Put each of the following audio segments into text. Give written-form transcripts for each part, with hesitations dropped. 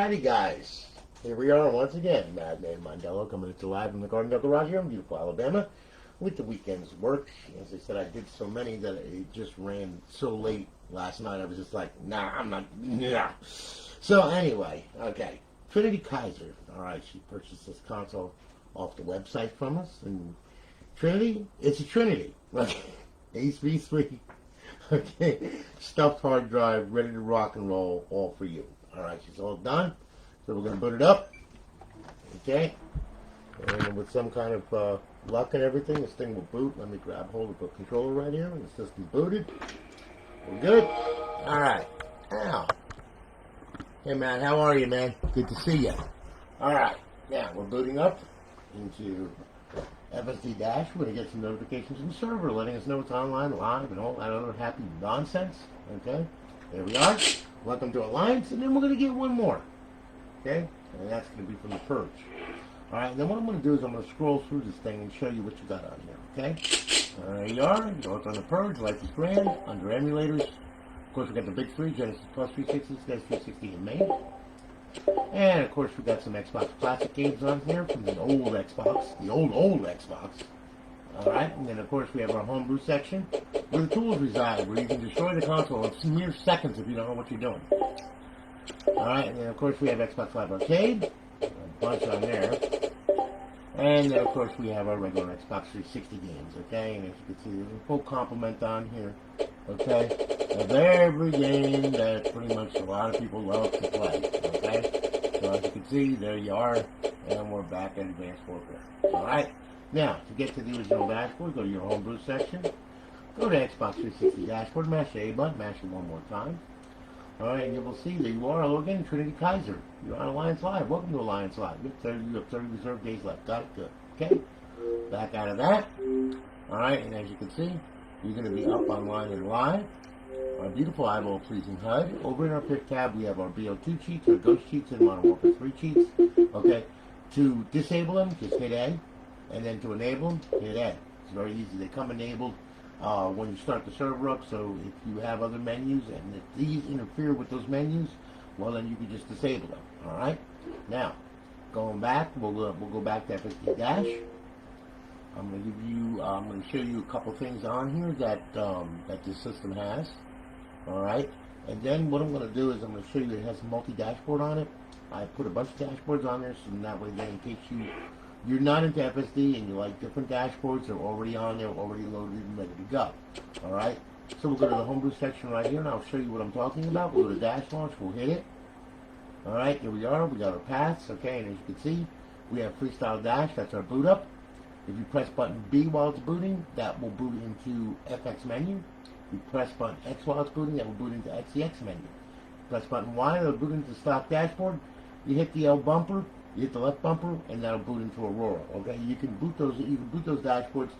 Alrighty, guys. Here we are once again. Madman Mondello coming at you live from the Garden Del Garage here in beautiful Alabama with the weekend's work. As I said, I did so many that it just ran so late last night. I was just like, nah, I'm not, nah. So anyway, okay. Trinity Kaiser. Alright, she purchased this console off the website from us. And Trinity, it's a Trinity. Okay. HV3. Okay. Stuffed hard drive, ready to rock and roll, all for you. Alright, she's all done. So we're going to boot it up. Okay. And with some kind of luck and everything, this thing will boot. Let me grab hold of the controller right here. And the system's booted. We're good. Alright. Now. Hey, man. How are you, man? Good to see you. Alright. Now, we're booting up into FSD Dash. We're going to get some notifications from the server letting us know it's online, live, and all that other happy nonsense. Okay. There we are. Welcome to Alliance, and then we're going to get one more. Okay? And that's going to be from the Purge. Alright, and then what I'm going to do is I'm going to scroll through this thing and show you what you got on here. Okay? There you are. You look on the Purge, Life is Grand, under emulators. Of course, we got the big three, Genesis Plus 360, SNES 360, and MAME. And, of course, we got some Xbox Classic games on here from the old Xbox, the old Xbox. Alright, and then, of course, we have our homebrew section, where the tools reside, where you can destroy the console in mere seconds if you don't know what you're doing. Alright, and then, of course, we have Xbox Live Arcade, a bunch on there. And then, of course, we have our regular Xbox 360 games, okay? And as you can see, there's a full complement on here, okay? Of every game that pretty much a lot of people love to play, okay? So as you can see, there you are, and we're back in Advanced Warfare. Alright? Now, to get to the original dashboard, go to your homebrew section, go to Xbox 360 dashboard, mash the A button, mash it one more time. Alright, and you will see that you are, hello again, Trinity Kaiser. You're on Alliance Live. Welcome to Alliance Live. You have 30 reserved days left. Got it? Good. Okay? Back out of that. Alright, and as you can see, you're going to be up online and live. Our beautiful eyeball pleasing HUD. Over in our fifth tab, we have our BO2 cheats, our Ghost cheats, and Modern Warfare 3 cheats. Okay? To disable them, just hit A. And then to enable them, hit A. It's very easy. They come enabled when you start the server up, so if you have other menus and if these interfere with those menus, well then you can just disable them. Alright? Now, going back, we'll go back to FSD Dash. I'm going to show you a couple things on here that this system has. Alright? And then what I'm going to do is I'm going to show you that it has a multi-dashboard on it. I put a bunch of dashboards on there, so that way then in case you're not into FSD and you like different dashboards, they're already on there, already loaded and ready to go. Alright? So we'll go to the homebrew section right here and I'll show you what I'm talking about. We'll go to dash launch, we'll hit it. Alright, here we are, we got our paths, okay, and as you can see, we have freestyle dash, that's our boot up. If you press button B while it's booting, that will boot into FX menu. If you press button X while it's booting, that will boot into XEX menu. Press button Y, that'll boot into the stock dashboard. You hit the L bumper, you hit the left bumper, and that'll boot into Aurora. Okay, you can boot those dashboards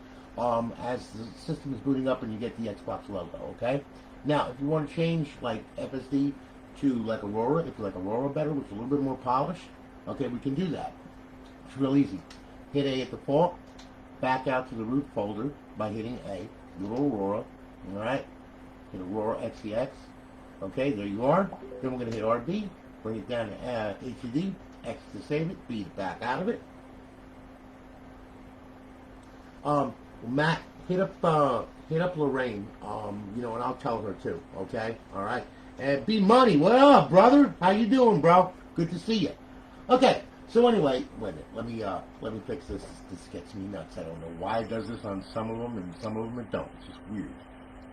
as the system is booting up, and you get the Xbox logo. Okay. Now, if you want to change like FSD to like Aurora, if you like Aurora better, which is a little bit more polished, okay, we can do that. It's real easy. Hit A at default, back out to the root folder by hitting A. Little Aurora. All right. Hit Aurora XEX. Okay, there you are. Then we're going to hit RB, bring it down to HUD. X to save it, B to back out of it. Matt, hit up Lorraine, you know, and I'll tell her too, okay? Alright? And B Money, what up, brother? How you doing, bro? Good to see you. Okay, so anyway, wait a minute, let me fix this. This gets me nuts. I don't know why it does this on some of them, and some of them it don't. It's just weird.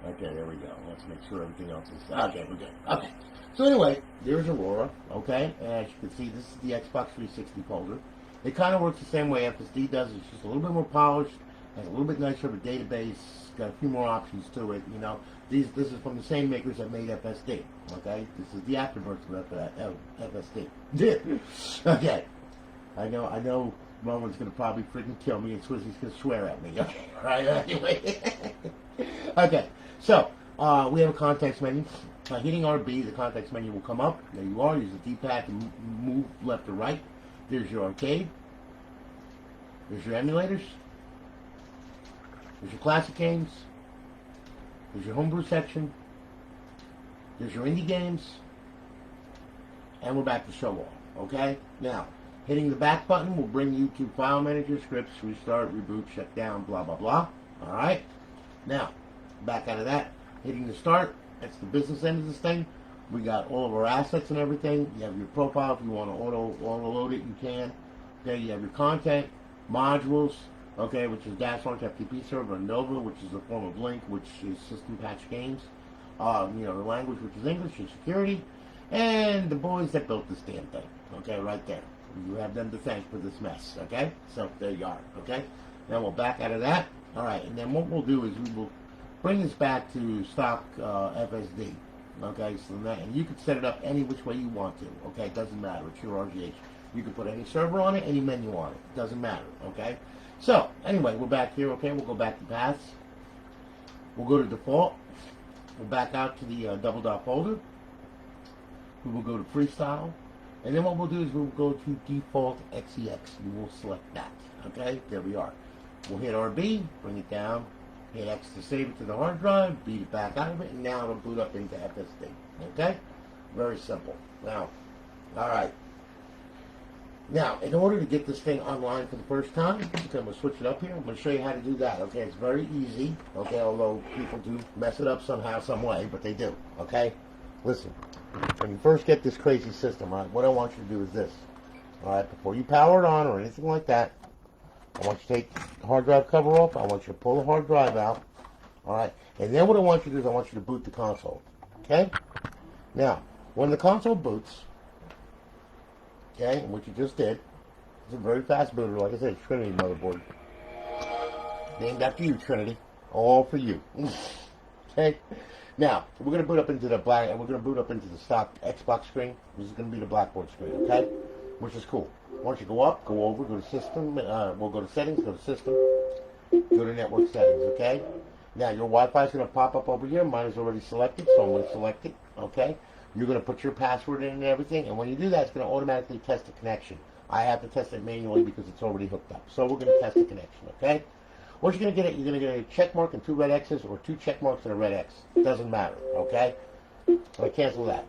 Okay, there we go. Let's make sure everything else is... Okay, we're good. Okay. So anyway, there's Aurora, okay? And as you can see, this is the Xbox 360 folder. It kind of works the same way FSD does. It's just a little bit more polished, has a little bit nicer of a database, got a few more options to it, you know. This is from the same makers that made FSD, okay? This is the afterbirth of FSD. Okay. I know Roman's going to probably freaking kill me, and Swizzy's going to swear at me, okay? Right, anyway. Okay, so, we have a context menu. By hitting RB, the context menu will come up. There you are. Use the D-pad to move left or right. There's your arcade. There's your emulators. There's your classic games. There's your homebrew section. There's your indie games. And we're back to show all. Okay? Now, hitting the back button will bring you to File Manager, Scripts, Restart, Reboot, Shutdown, blah, blah, blah. Alright? Now, back out of that, hitting the start, that's the business end of this thing. We got all of our assets and everything. You have your profile. If you want to auto load it, you can. Okay, you have your content, modules, okay, which is Dash Launch FTP server, and Nova, which is a form of Link, which is System Patch Games. The language, which is English, and security, and the boys that built this damn thing. Okay, right there. You have them to thank for this mess. Okay, so there you are. Okay, now we'll back out of that. All right, and then what we'll do is we will bring this back to stock FSD. Okay, so that, and you can set it up any which way you want to. Okay, it doesn't matter. It's your RGH. You can put any server on it, any menu on it. It doesn't matter. Okay. So anyway, we're back here. Okay, we'll go back to paths. We'll go to default. We'll back out to the double dot folder. We will go to freestyle, and then what we'll do is we'll go to default XEX. We will select that. Okay, there we are. We'll hit RB, bring it down. Hit X to save it to the hard drive, beat it back out of it, and now it'll boot up into FSD. Okay? Very simple. Now, alright. Now, in order to get this thing online for the first time, I'm going to switch it up here. I'm going to show you how to do that. Okay? It's very easy. Okay? Although people do mess it up somehow, some way, but they do. Okay? Listen. When you first get this crazy system, all right, what I want you to do is this. Alright? Before you power it on or anything like that, I want you to take the hard drive cover off. I want you to pull the hard drive out. All right. And then what I want you to do is I want you to boot the console. Okay? Now, when the console boots, okay, which you just did, it's a very fast booter. Like I said, it's Trinity Motherboard. Named after you, Trinity. All for you. Okay? Now, we're going to boot up into the stock Xbox screen. This is going to be the Blackboard screen, okay? Which is cool. Once you go up, go over, go to System, we'll go to Settings, go to System, go to Network Settings, okay? Now, your Wi-Fi is going to pop up over here. Mine is already selected, so I'm going to select it, okay? You're going to put your password in and everything, and when you do that, it's going to automatically test the connection. I have to test it manually because it's already hooked up. So we're going to test the connection, okay? What you're going to get, you're going to get a check mark and 2 red X's, or 2 check marks and a red X. It doesn't matter, okay? So I cancel that.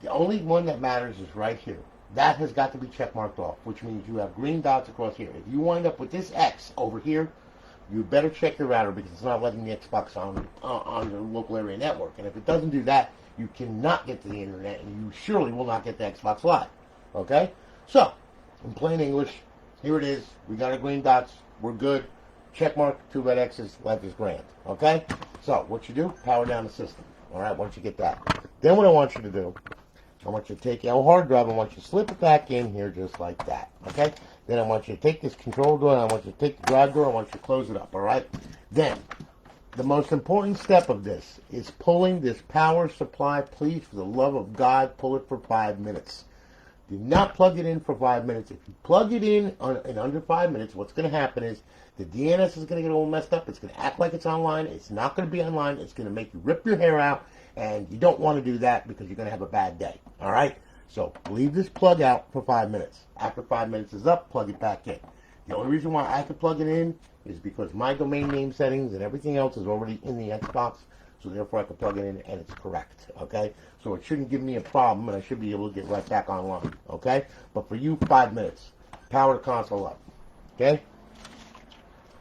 The only one that matters is right here. That has got to be check marked off, which means you have green dots across here. If you wind up with this X over here, you better check your router because it's not letting the Xbox on your local area network. And if it doesn't do that, you cannot get to the internet, and you surely will not get the Xbox Live. Okay? So, in plain English, here it is. We got our green dots. We're good. Check mark, 2 red X's. Life is grand. Okay? So, what you do, power down the system. All right? Once you get that. Then what I want you to do, I want you to take your hard drive, I want you to slip it back in here just like that, okay? Then I want you to take this control door, and I want you to take the drive door, I want you to close it up, all right? Then, the most important step of this is pulling this power supply. Please, for the love of God, pull it for 5 minutes. Do not plug it in for 5 minutes. If you plug it in under 5 minutes, what's going to happen is the DNS is going to get all messed up. It's going to act like it's online. It's not going to be online. It's going to make you rip your hair out. And you don't want to do that because you're going to have a bad day. All right? So leave this plug out for 5 minutes. After 5 minutes is up, plug it back in. The only reason why I can plug it in is because my domain name settings and everything else is already in the Xbox. So therefore I can plug it in and it's correct. Okay? So it shouldn't give me a problem and I should be able to get right back online. Okay? But for you, 5 minutes. Power the console up. Okay?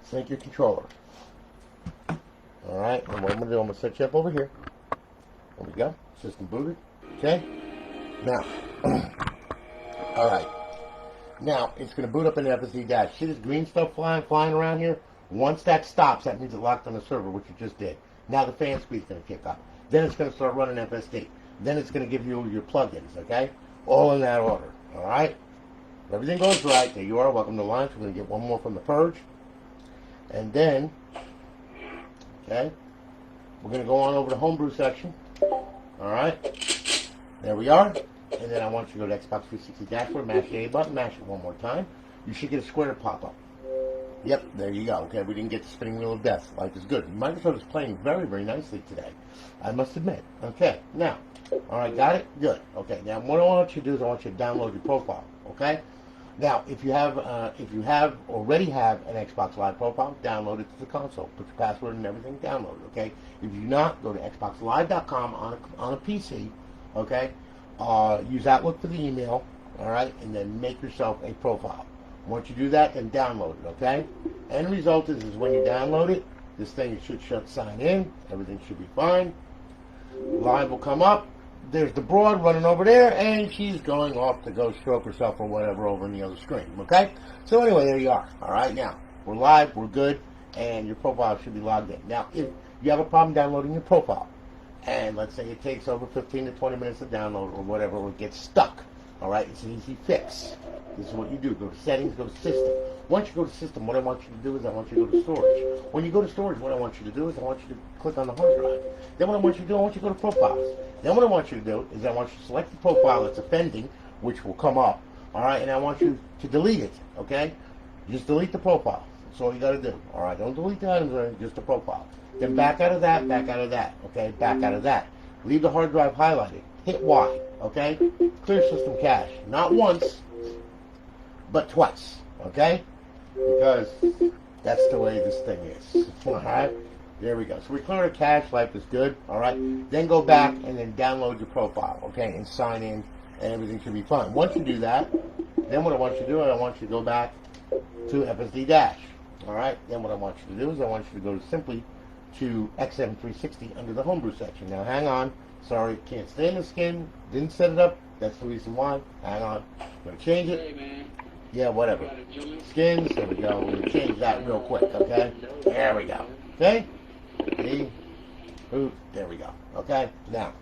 Sync your controller. All right? And what I'm going to do, I'm going to set you up over here. There we go. System booted. Okay? Now, alright. Now, it's going to boot up in the FSD dash. See this green stuff flying around here? Once that stops, that means it locked on the server, which it just did. Now the fan speed's going to kick up. Then it's going to start running FSD. Then it's going to give you your plugins, okay? All in that order. Alright? If everything goes right, there you are. Welcome to lunch. We're going to get one more from the Purge. And then, okay, we're going to go on over to the homebrew section. Alright, there we are. And then I want you to go to Xbox 360 dashboard, mash the A button, mash it one more time. You should get a square pop-up. Yep, there you go. Okay, we didn't get the spinning wheel of death. Life is good. Microsoft is playing very, very nicely today, I must admit. Okay, now, alright, got it? Good. Okay, now what I want you to do is I want you to download your profile. Okay? Now, if you already have an Xbox Live profile, download it to the console. Put your password and everything, download it, okay? If you do not, go to xboxlive.com on a PC, okay? Use Outlook for the email, all right, and then make yourself a profile. Once you do that, then download it, okay? End result is when you download it, this thing should sign in. Everything should be fine. Live will come up. There's the broad running over there, and she's going off to go stroke herself or whatever over in the other screen, okay? So anyway, there you are. All right, now, we're live, we're good, and your profile should be logged in. Now, if you have a problem downloading your profile, and let's say it takes over 15 to 20 minutes to download or whatever, or it gets stuck, all right, it's an easy fix. This is what you do. Go to settings, go to system. Once you go to system, what I want you to do is I want you to go to storage. When you go to storage, what I want you to do is I want you to click on the hard drive. Then what I want you to do, I want you to go to profiles. Then what I want you to do is I want you to select the profile that's offending, which will come up, all right, and I want you to delete it, okay? Just delete the profile. That's all you got to do, all right? Don't delete the items or anything, just the profile. Then back out of that, okay? Back out of that. Leave the hard drive highlighted. Hit Y, okay? Clear system cache. Not once, but twice, okay? Because that's the way this thing is. All right? There we go. So we clear the cache. Life is good. All right? Then go back and then download your profile, okay? And sign in, and everything should be fine. Once you do that, then what I want you to do is I want you to go back to FSD dash. All right? Then what I want you to do is I want you to go simply to XM360 under the homebrew section. Now, hang on. Sorry, can't stay in the skin. Didn't set it up. That's the reason why. Hang on. I'm going to change it. Hey, man. Yeah, whatever. Skins, there we go. We're going to change that real quick, okay? There we go. Okay? Boot, there we go. Okay? Now,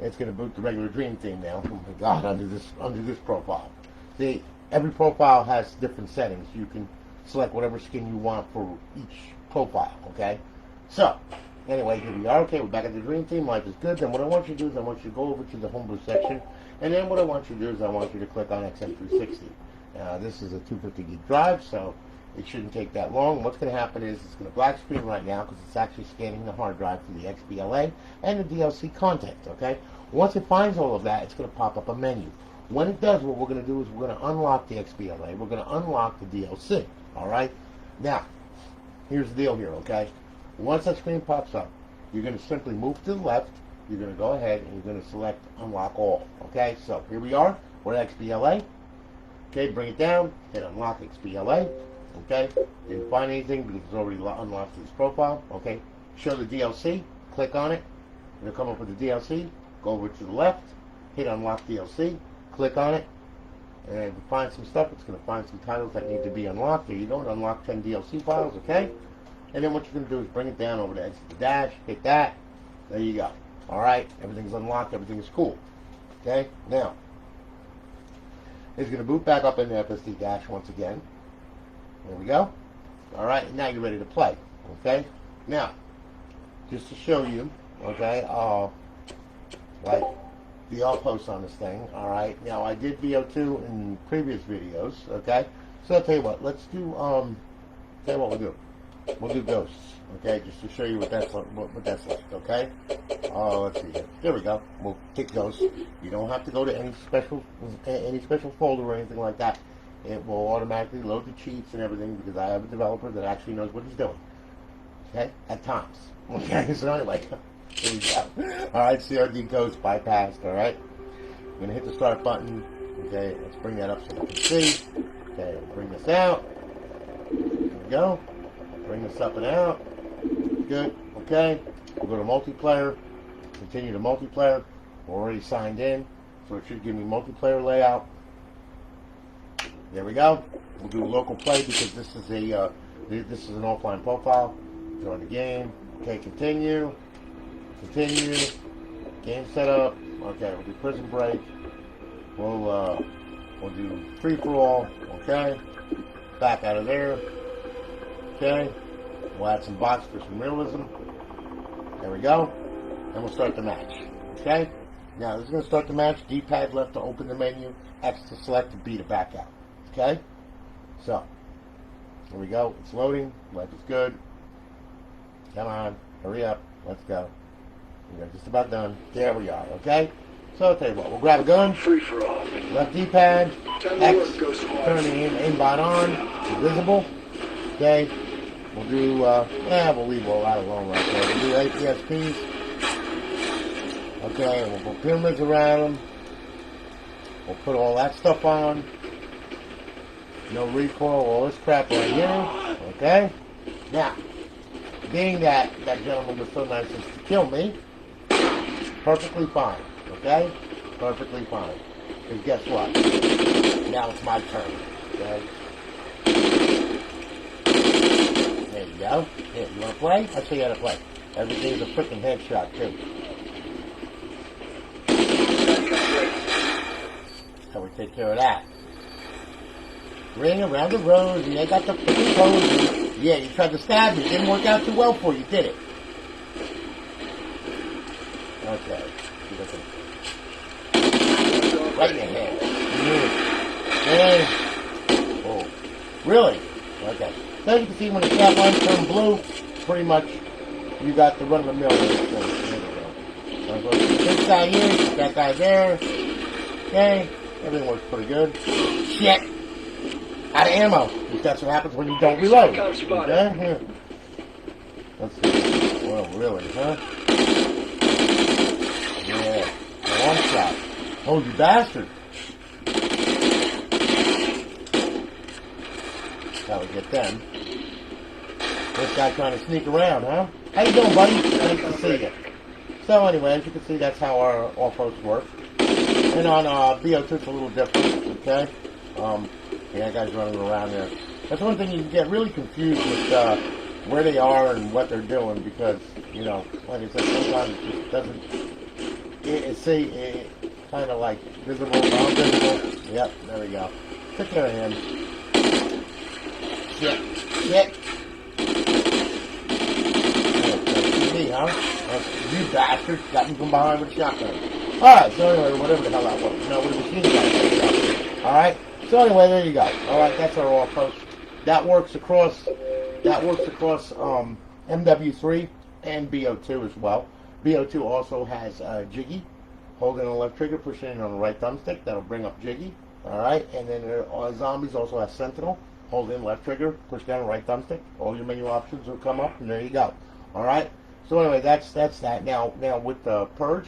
it's going to boot the regular Dream theme now. Oh my God, under this profile. See, every profile has different settings. You can select whatever skin you want for each profile, okay? So, anyway, here we are. Okay, we're back at the Dream theme. Life is good. Then what I want you to do is I want you to go over to the homebrew section. And then what I want you to do is I want you to click on XM360. This is a 250 gig drive, so it shouldn't take that long. What's going to happen is it's going to black screen right now because it's actually scanning the hard drive for the XBLA and the DLC content, okay? Once it finds all of that, it's going to pop up a menu. When it does, what we're going to do is we're going to unlock the XBLA. We're going to unlock the DLC, all right? Now, here's the deal here, okay? Once that screen pops up, you're going to simply move to the left. You're going to go ahead and you're going to select Unlock All, okay? So here we are. We're at XBLA. Okay, bring it down, hit Unlock XBLA, okay? Didn't find anything because it's already unlocked this profile, okay? Show the DLC, click on it, it'll come up with the DLC, go over to the left, hit Unlock DLC, click on it, and if you find some stuff, it's going to find some titles that need to be unlocked. There you go, unlock 10 DLC files, okay? And then what you're going to do is bring it down over to Exit the Dash, hit that, there you go. Alright, everything's unlocked, everything is cool, okay? Now, it's going to boot back up into FSD dash once again. There we go. All right, and now you're ready to play. Okay. Now, just to show you, okay, like the all posts on this thing. All right. Now I did VO2 in previous videos. Okay. So I'll tell you what. Let's do. Tell you what we'll do. We'll do ghosts. Okay, just to show you what that's like. Okay. Let's see here. There we go. We'll pick ghosts. You don't have to go to any special folder or anything like that. It will automatically load the cheats and everything because I have a developer that actually knows what he's doing. Okay, at times. Okay, so anyway, here we go. All right, CRD ghost bypassed. All right, I'm gonna hit the start button. Okay, let's bring that up so you can see. Okay, bring this out. There we go. Bring this up and out. Good. Okay. We'll go to multiplayer. Continue to multiplayer. We're already signed in, so it should give me multiplayer layout. There we go. We'll do local play because this is an offline profile. Join the game. Okay. Continue. Continue. Game setup. Okay. We'll do prison break. We'll do free for all. Okay. Back out of there. Okay, we'll add some bots for some realism. There we go. And we'll start the match. Okay? Now, this is going to start the match. D-pad left to open the menu. X to select, and B to back out. Okay? So, here we go. It's loading. Life is good. Come on. Hurry up. Let's go. We're just about done. There we are. Okay? So, I'll tell you what. We'll grab a gun. Free for all. Left D-pad. X. Turn the aimbot on. Invisible. Okay? We'll do, we'll leave all that alone right there. We'll do APSPs. Okay, and we'll put pyramids around them. We'll put all that stuff on. No recoil, all this crap right here. Okay? Now, being that that gentleman was so nice as to kill me, perfectly fine. Okay? Perfectly fine. Because guess what? Now it's my turn. Okay? There you go. Here, you want to play? I'll show you how to play. Everything's a freaking headshot, too. How we take care of that. Ring around the rosy. I got the freaking rosy. Yeah, you tried to stab me. It didn't work out too well for you, did it? Okay. Right in the head. Okay. Oh. Really? Okay. So as you can see, when the strap lines turn blue, pretty much you got the run-of-the-mill. There we go. I'll go to this guy here, that guy there. Okay. Everything works pretty good. Shit! Out of ammo. That's what happens when you don't reload. Okay? Here. Let's see. Well, really, huh? Yeah. One shot. Oh, you bastard. How we get them. This guy trying to sneak around, huh? How you doing, buddy? Nice to see you. So anyway, as you can see, that's how our off-roads work. And on BO2, it's a little different, okay? Yeah, guys running around there. That's one thing you can get really confused with where they are and what they're doing because, you know, like I said, sometimes it just doesn't, it's kind of like visible, non-visible. Yep, there we go. Take care of him. Shit. Shit. Me, huh? You bastard. Got me from behind with a shotgun. Alright, so anyway, whatever the hell that was. No, with a machine gun. Alright? So anyway, there you go. Alright, that's our off-post. That works across MW3 and BO2 as well. BO2 also has Jiggy. Holding the left trigger, pushing in on the right thumbstick. That'll bring up Jiggy. Alright, and then Zombies also has Sentinel. Hold in left trigger, push down the right thumbstick. All your menu options will come up, and there you go. Alright? So anyway, that's that. Now with the Purge,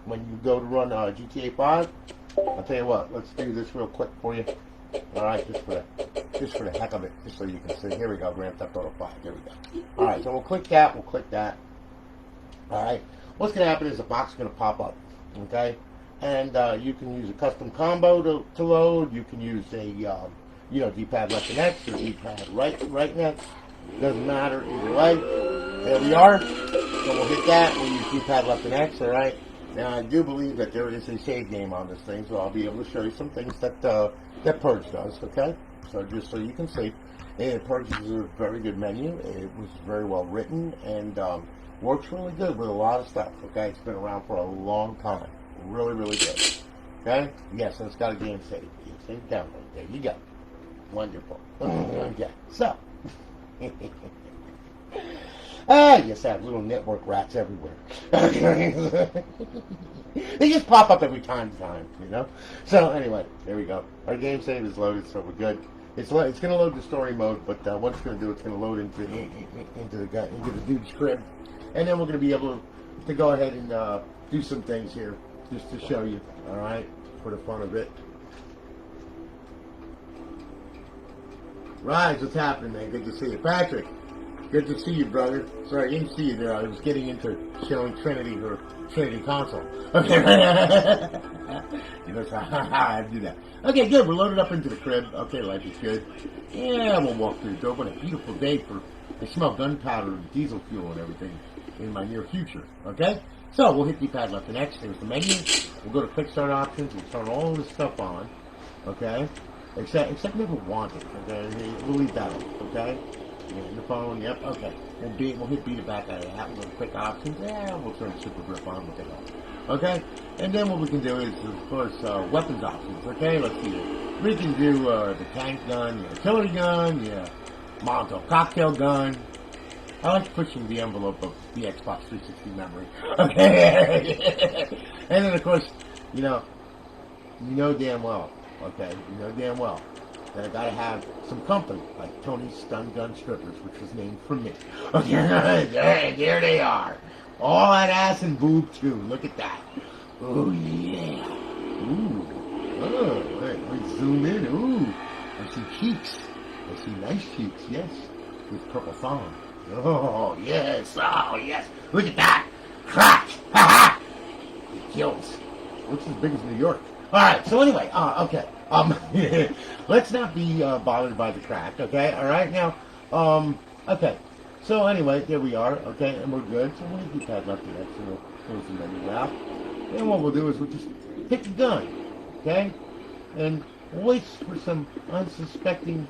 when you go to run GTA 5, I'll tell you what, let's do this real quick for you. Alright, just for the heck of it, just so you can see. Here we go, Grand Theft Auto 5. Here we go. Alright, so we'll click that. Alright, what's going to happen is the box is going to pop up. Okay? And you can use a custom combo to load. You can use a, D-pad left and X or D-pad right and X. Doesn't matter either way. There we are. So we'll hit that. We'll use D-pad left and X, alright? Now, I do believe that there is a save game on this thing, so I'll be able to show you some things that Purge does, okay? So just so you can see, Purge is a very good menu. It was very well written and works really good with a lot of stuff, okay? It's been around for a long time. Really, really good. Okay? Yes, and it's got a game save. Game save download. There you go. Wonderful. Okay, so. Yes, I have little network rats everywhere. They just pop up every time to time, you know? So, anyway, there we go. Our game save is loaded, so we're good. It's going to load the story mode, but what it's going to do, it's going to load into the dude's crib. And then we're going to be able to go ahead and do some things here, just to show you, alright? For the fun of it. Rise, what's happening, man? Good to see you. Patrick, good to see you, brother. Sorry, I didn't see you there. I was getting into showing Trinity her Trinity console. Okay. You know how I do that. Okay, good. We're loaded up into the crib. Okay, life is good. Yeah, we'll walk through the door. What a beautiful day I smell gunpowder and diesel fuel and everything in my near future. Okay? So, we'll hit D-pad left and X. There's the menu. We'll go to quick start options. We'll turn all this stuff on. Okay? Except never want it, okay? We'll leave that on, okay? The phone, yep, okay. We'll hit B to back out of that. We'll go to quick options. Yeah, we'll turn super grip on. We'll take off. Okay? And then what we can do is, of course, weapons options, okay? Let's see. We can do the tank gun, the artillery gun, Molotov cocktail gun. I like pushing the envelope of the Xbox 360 memory. Okay? And then, of course, you know damn well. Okay, you know damn well that I gotta have some company, like Tony's Stun Gun Strippers, which was named for me. Okay, there they are. All that ass and boob too. Look at that. Oh yeah. Ooh. Oh, let's zoom in. Ooh, I see cheeks. I see nice cheeks, yes. With purple thong. Oh, yes. Oh, yes. Look at that. Crack. Ha ha. It kills. Looks as big as New York. All right. So anyway, okay. Let's not be bothered by the crack. Okay. All right. Now, okay. So anyway, there we are. Okay, and we're good. So we'll keep that left and right. So we'll close the menu out. And what we'll do is we'll just pick a gun. Okay, and wait for some unsuspecting,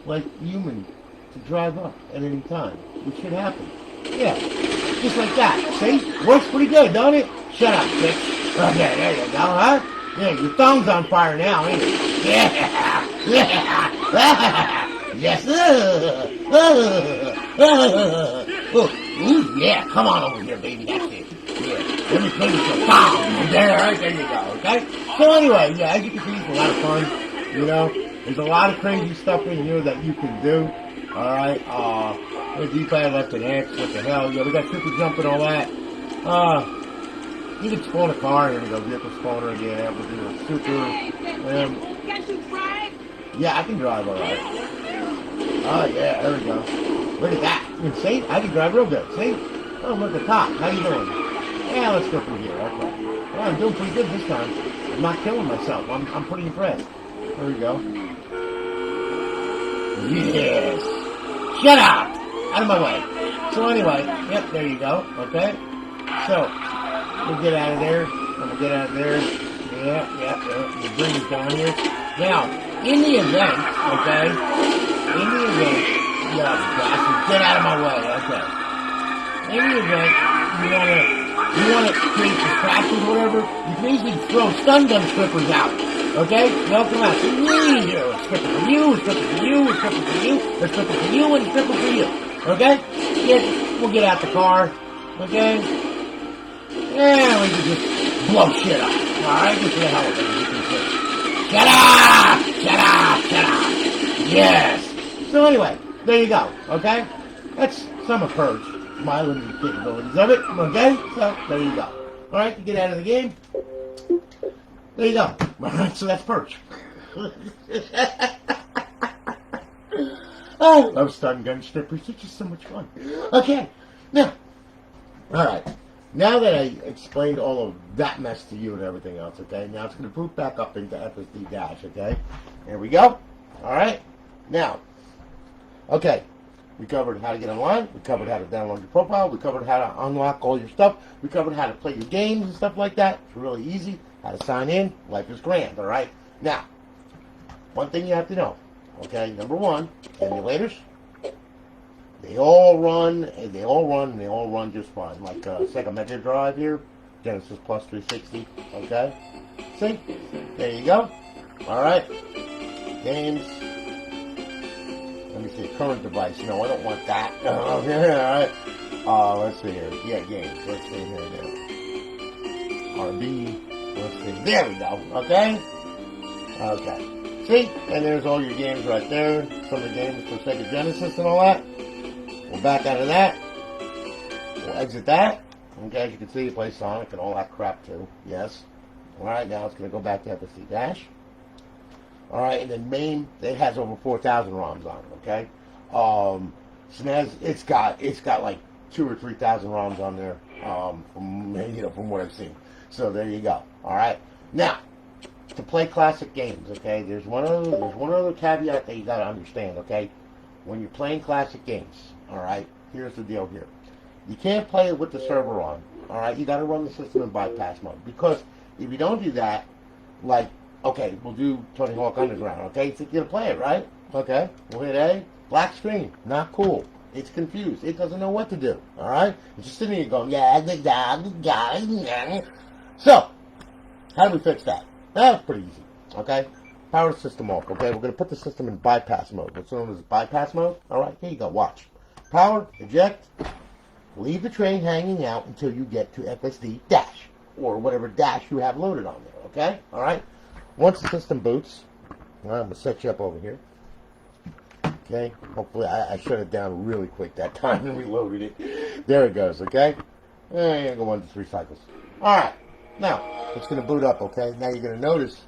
like, human to drive up at any time, which should happen. Yeah, just like that. See? Works pretty good, don't it? Shut up, bitch. Okay, there you go, huh? Yeah, your thumb's on fire now, ain't it? Yeah! Yeah! Yes! Ooh, yeah, come on over here, baby. That's it. Yeah, let me play with your bomb. There you go, okay? So anyway, yeah, as you can see, it's a lot of fun. You know, there's a lot of crazy stuff in here that you can do. Alright, the D-pad left and X, what the hell, yeah, we got super jump and all that. You can spawn a car, here we go, vehicle spawner, yeah, we'll do a super, Can you drive? yeah, I can drive alright. Oh yeah, there we go. Look at that, you see, I can drive real good, see? Oh, look at the top, how you doing? Yeah, let's go through here, okay. Well, I'm doing pretty good this time. I'm not killing myself, I'm pretty impressed. There we go. Yes! Shut up! Out of my way. So anyway, yep, there you go, okay? So, we'll get out of there, and we'll get out of there. Yeah, we'll bring it down here. Now, in the event, okay? In the event, yeah, bastard, get out of my way, okay? In the event, you wanna create distractions or whatever, you can easily throw stun gun strippers out. Okay? They'll come out. So we do a stripper for you, a stripper for you, a stripper for you, a stripper for you, and a stripper for you. Okay? We'll get out the car. Okay? Yeah, we can just blow shit up. Alright? Get to the hell with it. Shut up! Shut up! Shut up! Yes! So anyway, there you go. Okay? That's some of Purge. My limited capabilities of it. Okay? So, there you go. Alright, you get out of the game. There you go. Alright, so that's Purge. I love stun gun strippers. It's just so much fun. Okay. Now, alright. Now that I explained all of that mess to you and everything else, okay? Now it's going to boot back up into FSD Dash, okay? There we go. Alright. Now, okay. We covered how to get online. We covered how to download your profile. We covered how to unlock all your stuff. We covered how to play your games and stuff like that. It's really easy. How to sign in. Life is grand, all right? Now, one thing you have to know, okay? Number one, emulators. They all run just fine. Like Sega Mega Drive here, Genesis Plus 360, okay? See? There you go. All right. Games. Let me see, current device. No, I don't want that. Alright. Let's see here. Yeah, games. Let's see here now. RB. Let's see. There we go. Okay? Okay. See? And there's all your games right there. Some of the games for Sega Genesis and all that. We'll back out of that. We'll exit that. Okay, as you can see, you play Sonic and all that crap too. Yes. Alright, now it's going to go back to FSD Dash. Alright, and then MAME, it has over 4,000 ROMs on it, okay? SNES, it's got like 2,000 or 3,000 ROMs on there, from what I've seen. So there you go. Alright. Now, to play classic games, okay, there's one other caveat that you gotta understand, okay? When you're playing classic games, alright, here's the deal here. You can't play it with the server on, alright? You gotta run the system in bypass mode. Because if you don't do that, like, okay, we'll do Tony Hawk Underground, okay? You think you're going to play it, right? Okay, we'll hit A. Black screen. Not cool. It's confused. It doesn't know what to do, all right? It's just sitting here going, yeah. So, how do we fix that? That's pretty easy, okay? Power the system off, okay? We're going to put the system in bypass mode. What's known as bypass mode? All right, here you go. Watch. Power, eject, leave the train hanging out until you get to FSD dash, or whatever dash you have loaded on there, okay? All right? Once the system boots, well, I'm going to set you up over here. Okay, hopefully I shut it down really quick that time and reloaded it. There it goes, okay? And go 1 to 3 cycles. Alright, now, it's going to boot up, okay? Now you're going to notice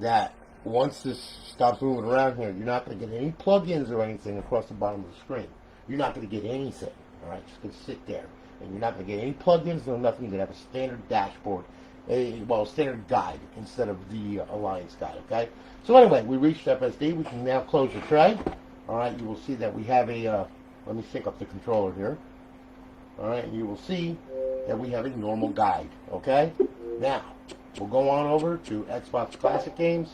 that once this stops moving around here, you're not going to get any plugins or anything across the bottom of the screen. You're not going to get anything. All right, just going to sit there, and you're not going to get any plugins, no nothing. You're going to have a standard dashboard, standard guide instead of the Alliance guide. Okay. So anyway, we reached FSD. We can now close the tray. All right, you will see that we have a. Let me sync up the controller here. All right, and you will see that we have a normal guide. Okay. Now we'll go on over to Xbox Classic Games,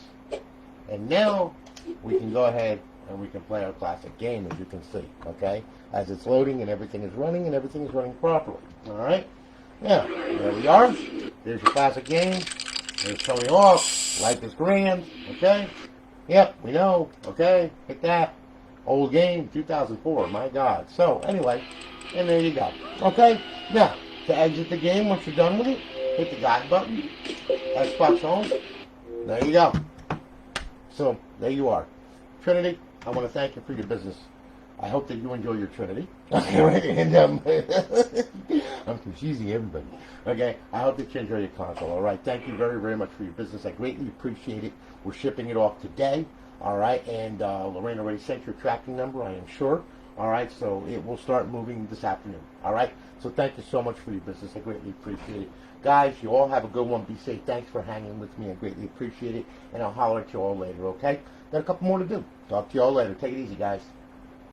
and now we can go ahead and we can play our classic game, as you can see. Okay, as it's loading and everything is running properly. All right. Now there we are. There's your classic game. There's Tony Hawk. Life is grand. Okay. Yep, we know. Okay. Hit that. Old game, 2004. My God. So anyway, and there you go. Okay. Now to exit the game, once you're done with it, hit the guide button. Xbox Home. There you go. So there you are. Trinity, I want to thank you for your business. I hope that you enjoy your Trinity. And I'm confusing everybody. Okay, I hope that you enjoy your console. All right, thank you very, very much for your business. I greatly appreciate it. We're shipping it off today. All right, and Lorraine already sent your tracking number, I am sure. All right, so it will start moving this afternoon. All right, so thank you so much for your business. I greatly appreciate it. Guys, you all have a good one. Be safe. Thanks for hanging with me. I greatly appreciate it. And I'll holler at you all later, okay? Got a couple more to do. Talk to you all later. Take it easy, guys.